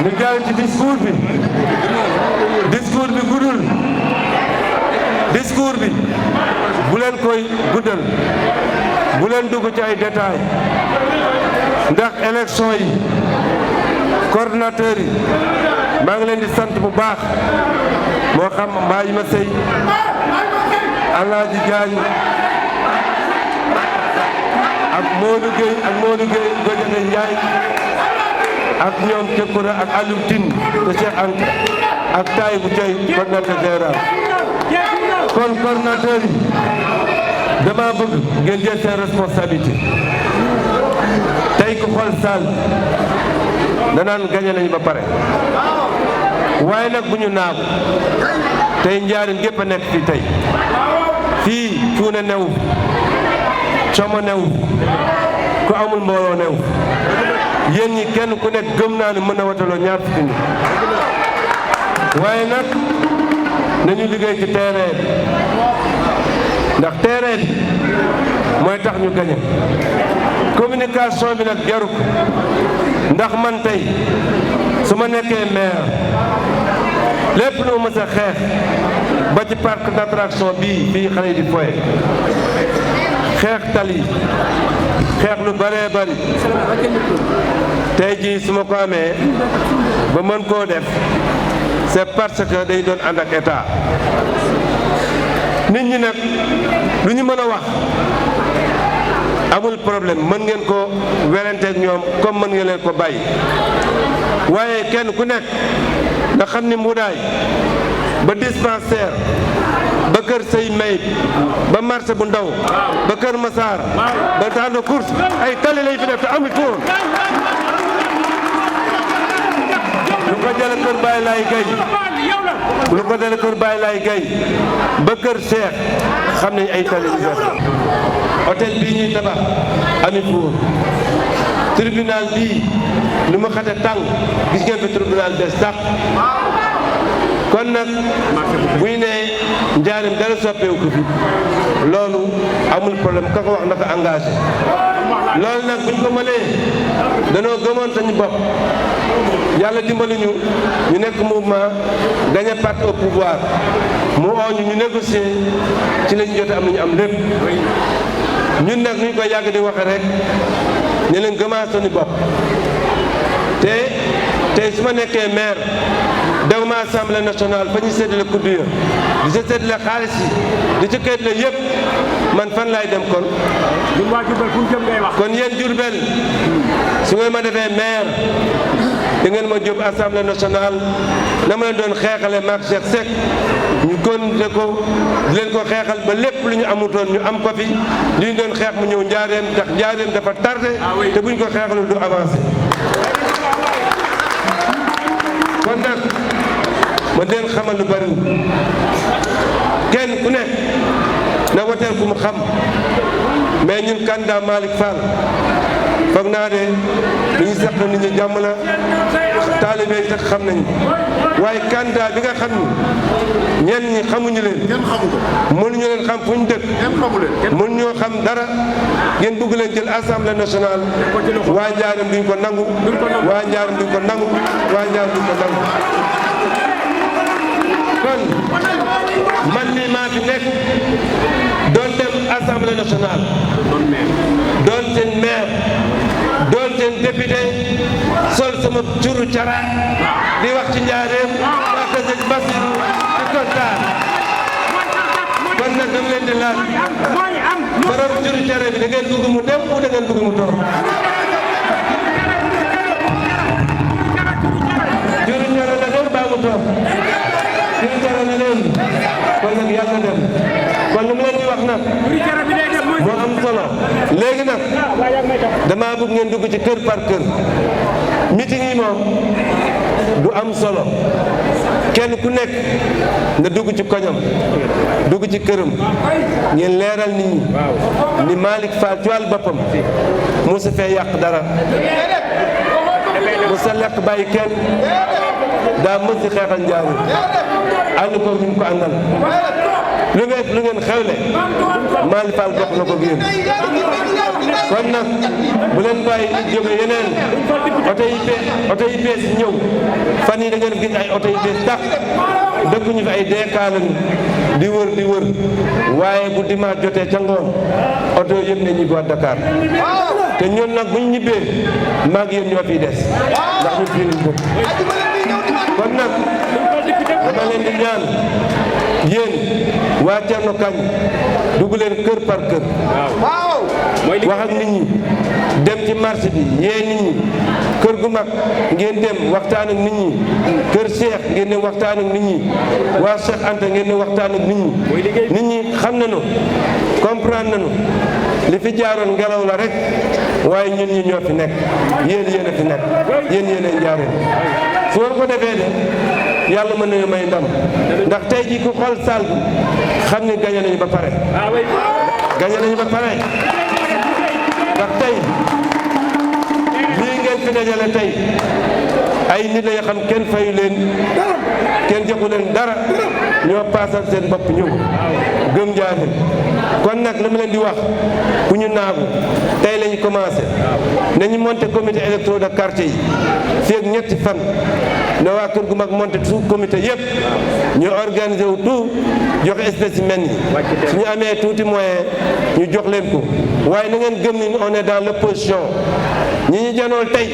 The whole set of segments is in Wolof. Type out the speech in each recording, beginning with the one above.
ñu jàll ci discours bi guddul discours bi bu leen koy guddal bu leen dugg ci ay détails ndax élection yi coordonnateur yi maa ngi leen di sant bu baax moo xam Mbaye ma sey Alaaji Jaañ ak Modou Gueye Gojane Ndiaye ak ñoom Tekura ak Aliou Tine te Cheikh Anta ak Taye bu Thiaye coordonnateur général kon coordonnateur yi dama bëgg ngeen jël seen responsabilité tey ku xool saal danaan gañe nañu ba pare waaye nag bu ñu naagu tey njaarim gépp a nekk fii tey fii cuune new como new ku amul mbooloo new yéen ñi kenn ku nekk gëm naa ne mën na wataloo ñaar fukki nit waaye nag nañu liggéey ci terrain bi ndax terrain bi mooy tax ñu gañe communication bi nag jaru ko ndax man tey su ma nekkee maire lépp lu ma mës a xeex ba ci parc d'attraction bii fii xale yi di foye xeex tali xeex lu bëree bëri tey jii su ma ko amee ba mën koo def c'est parce que day doon ànd ak état nit ñi nag lu ñu mën a wax amul problème mën ngeen ko weranteeg ñoom comme mën ngeen leen ko bàyyi waaye kenn ku nekk nga xam ni Mboudaay ba dispensaire ba kër Sey May ba marché bu ndaw ba kër Massar ba Tanda course ay tali lay fi def te amul foon lu ko jële kër Baye Laye Gaye lu ko jële kër Baye Laye Gaye ba kër Cheikh xam nañ ay tali yu def hôtel bii ñuy tabax ami foon tribunal bii lu ma xate tàng gis ngeen fi tribunal des sax kon nag buy ne njaarim dara soppeewu ko fi loolu amul problème ka ko wax na ko engagé loolu nag buñ ko mënee danoo gëmoon sañu bopp yàlla dimbali ñu nekk mouvement gagné parti au pouvoir mu ooñu ñu négocier ci lañu jot am nañu am lépp ñun nag ñu ko yàgg di waxe rek ne leen gëmaa suñu bopp te tey su ma nekkee maire daw ma assemblée nationale fa ñu séddale kudd ya di sa séddale xaalis yi di ci kayit la yëpp man fan laay dem kon kon yéen Diourbel su ngeen ma defee maire da ngeen ma jóg assemblée nationale na ma leen doon xeexale maak Cheikh Seck ñu continué ko di leen ko xeexal ba lépp lu ñu amutoon ñu am ko fi li ñu doon xeex mu ñëw njaareem ndax njaareem dafa tardé te buñ ko xeexalul du avancé kon nag ma leen xamal lu bari kenn ku nekk na woteel ku mu xam mais ñun candidat Malick Fall foog naa de li ñu seq nit ñi jàmm la taalibe yi sax xam nañu waaye candidat bi nga xam ni ñenn ñi xamuñu leen. kenn xamu ko. mënuñu leen xam fu ñu dëkk. kenn xamu leen. mënuñoo xam dara ngeen bëgg leen jël assemblée nationale waa Njaareem duñ ko nangu. waa Njaareem duñ ko nangu. waa Njaareem duñ ko nangu. kon man mii maa fi nekk doon dem assemblée nationale doon seen maire doon seen député sol sama curu cara di wax ci Njaareem waa kër Sëñ Basiru di kontaan kon nag dama leen di laaj borom curu cara bi da ngeen bëgg mu dem ou da ngeen bëgg mu toog curu cara la dem baa mu toog curu cara la dem kon nag yàlla dem kon lu mu leen di wax nag moo am solo léegi nag damaa bëgg ngeen dugg ci kër par kër meeting yi moom du am solo kenn ku nekk nga dugg ci koñam dugg ci këram ngeen leeral nit ñi ni Malick Fall ci wàllu boppam mosu fee yàq dara mosa lekk bàyyi kenn daa mës di xeexal Njaaréem ànd ko ñu ko àndal lu ngeen xewle Malick Fall bokk na ko yéen kon nag bu leen bàyyi jóge yeneen oto yi bees ñëw fan yi da ngeen gis ay oto yi bees tax dëkkuñu fi ay deekaalan di wër waaye bu dimanche jotee ca ngoon oto yëpp ne ñibbi waat Dakar te ñun nag bu ñu ñibbee maa ngi yéen ñoo fiy des ndax ñun fii lañ bëgg kon nag dama leen di ñaan yéen waa Thierno Kagne dugg leen kër par kër wax ak nit ñi dem ci marché bi yee nit ñi kër gu mag ngeen dem waxtaan ak nit ñi kër Cheikh ngeen dem waxtaan ak nit ñi waa Cheikh Anta ngeen dem waxtaan ak nit ñi nit ñi xam nañu comprendre nañu li fi jaaroon ngelaw la rek waaye ñun ñi ñoo fi nekk yéen a fi nekk yéen a njaareen su war ko defee de yàlla mën nañu may ndam ndax tey jii ku xool salle bi xam ni gañe nañu ba pare ndax tey lii ngeen fi dajale tey ay nit la yoo xam kenn fayu leen kenn joxu leen dara ñoo paasal seen bopp ñëw gëm Njaaréem kon nag li ma leen di wax ku ñu naagu tey lañu commencé nañu monté comité électoral de quartier yi fii ak ñetti fan ne waa kër gu mag monté tout comité yëpp ñu organisé wu tout joxe spécimen yi suñu amee tuuti moyen ñu jox leen ko waaye na ngeen gëm ni on est dans l'opposition ñi ñu janool tey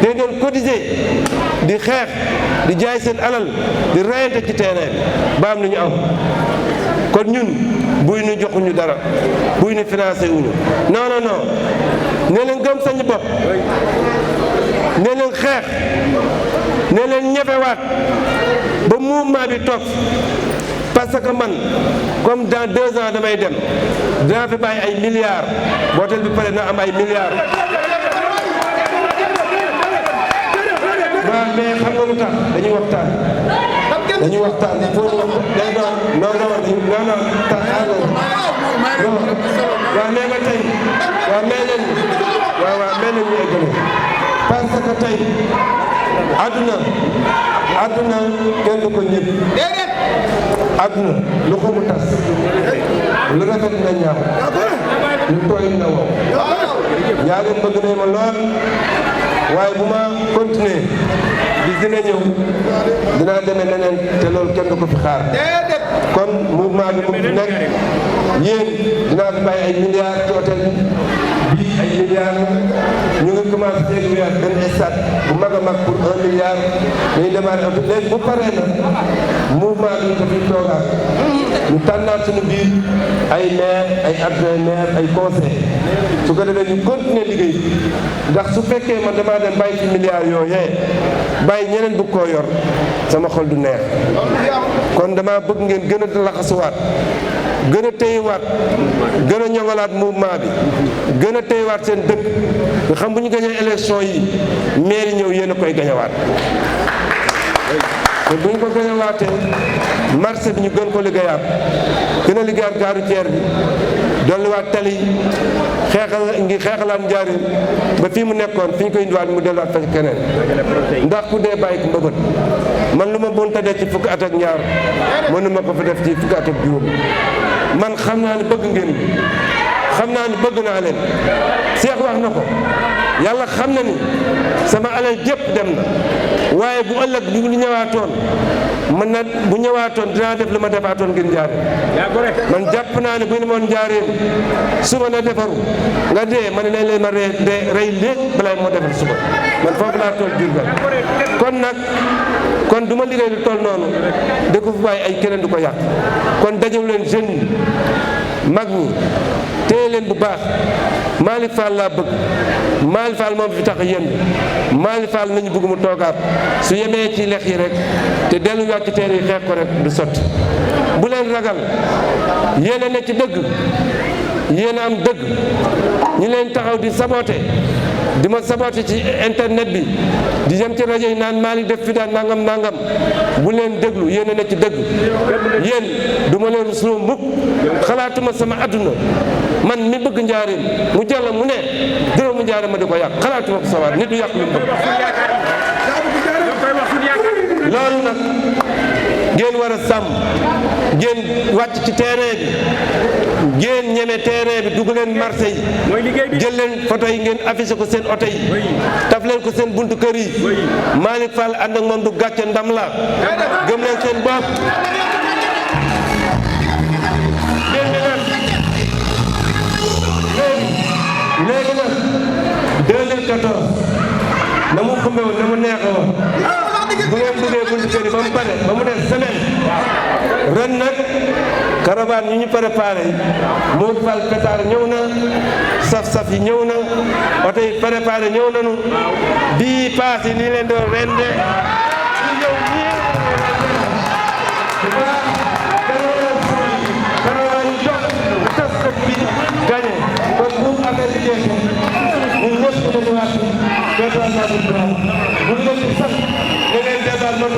dañ doon cotiser di xeex di jaay seen alal di rayante ci terrain ba am nañu am kon ñun buy ñu joxuñu dara buy ñu financé wuñu non ne leen gëm sañu bopp ne leen xeex ne leen ñefewaat ba mouvement bi toog parce que man comme dans 2 ans damay dem dinaa fi bàyyi ay milliards bootel bi pare na am ay milliards waaw mais xam nga lu tax dañuy waxtaan il faut ñu wax day doon non tax waaw mais nga tey waaw mais leen ñu eggale parce que tey adduna kenn du ko ñëpp adduna lu ko mu tas lu rafet na ñaaw lu tooy na wow yaa leen bëgg nañ ma lool waaye bu ma continuer bis dina ñëw dinaa demee neneen te loolu kenn du ko fi xaar kon mouvement bi mu fi nekk yéen dinaa fi bàyyi ay milliards ci hôtel bi ay milliards ñu ngi commencé dégg weer benn stade bu mag a mag pour 1 milliard dañuy démarrer oto léegi bu paree na mouvement bi dafay toogaat ñu tànnaat suñu biir ay maire ay adjoint maire ay conseil su ko defee ñu continuer liggéey ndax su fekkee man damaa dem bàyyi ci milliards yooyee bàyyi ñeneen bu koo yor sama xol du neex kon dama bëgg ngeen gën a laxasuwaat gën a téyewaat gën a ñoŋalaat mouvement bi gën a téyewaat seen dëkk nga xam bu ñu gañee élection yi mairie ñëw yéen a koy gañewaat te bu ñu ko gañewaatee marché bi ñu gën ko liggéeyaat gën a liggéeyaat gare routière bi dolliwaat tali xeexalaat Njaaréem ba fii mu nekkoon fi ñu koy indiwaat mu delluwaat fa keneen ndax ku dee bàyyi ko mbëbët man lu ma mënta def ci fukki at ak ñaar mënuma ko fa def ci fukki at ak juróom man xam naa ne bëgg ngeen xam naa ni bëgg naa leen Cheikh wax na ko yàlla xam na ni sama alal jëpp dem na waaye bu ëllëg bu ñëwaatoon man na bu ñëwaatoon dinaa def li ma defaatoon ngir Njaaréem man jàpp naa ne bu ñu moon Njaaréem suba na defaru nga dee ma ne nañ leen ma rey léegi balaa moo defar suba man foofu laa toll Diourbel kon du ma liggéey lu toll noonu da ko fi bàyyi ay keneen du ko yàq kon dajewu leen jeunes yi mag ñi téye leen bu baax Malick Fall laa bëgg Malick Fall moom fi tax a yënd Malick Fall nañu bëgg mu toogaat su yemee ci lex yi rek te delluwaat ci teer yi xeex ko rek du sotti bu leen ragal yéen a ne ci dëgg yéen a am dëgg ñu leen taxaw di saboté di ma saboté ci internet bi di dem ci rajo yi naan Malick def fi daan nangam bu leen déglu yéen a ne ci dëgg yéen du ma leen rusloo mukk xalaatuma sama adduna man mi bëgg Njaaréem mu jàll mu ne dërëmu Njaaréem ma di ko yàq xalaatuma ko sawaat nit du yàq lu mu bëgg loolu nag ngeen ngeen war a sàmm ngeen wàcc ci terrain bi ngeen ñeme terrain bi dugg leen marché yi jël leen photo yi ngeen affiché ko seen oto yi taf leen ko seen buntu kër yi Malick Fall ànd ak moom du gàcce ndam la gëm leen seen bopp léegi nag 2014 na mu xumbe woon na mu neexe woon bu ngeen duggee buntu kër yi ba mu pare ba mu def semaine ren nag caravane yi ñu préparé Modou Fall pétard ñëw na saf-saf yi ñëw na oto yi préparé ñëw nañu bii paas yi nii leen doon rende ñu ñëw nii caravane yi dox tas dëkk bi gagné kon bu affaire bi jeexee ñun ñëpp ñu delluwaat département bu ngi leen di sant ñu leen département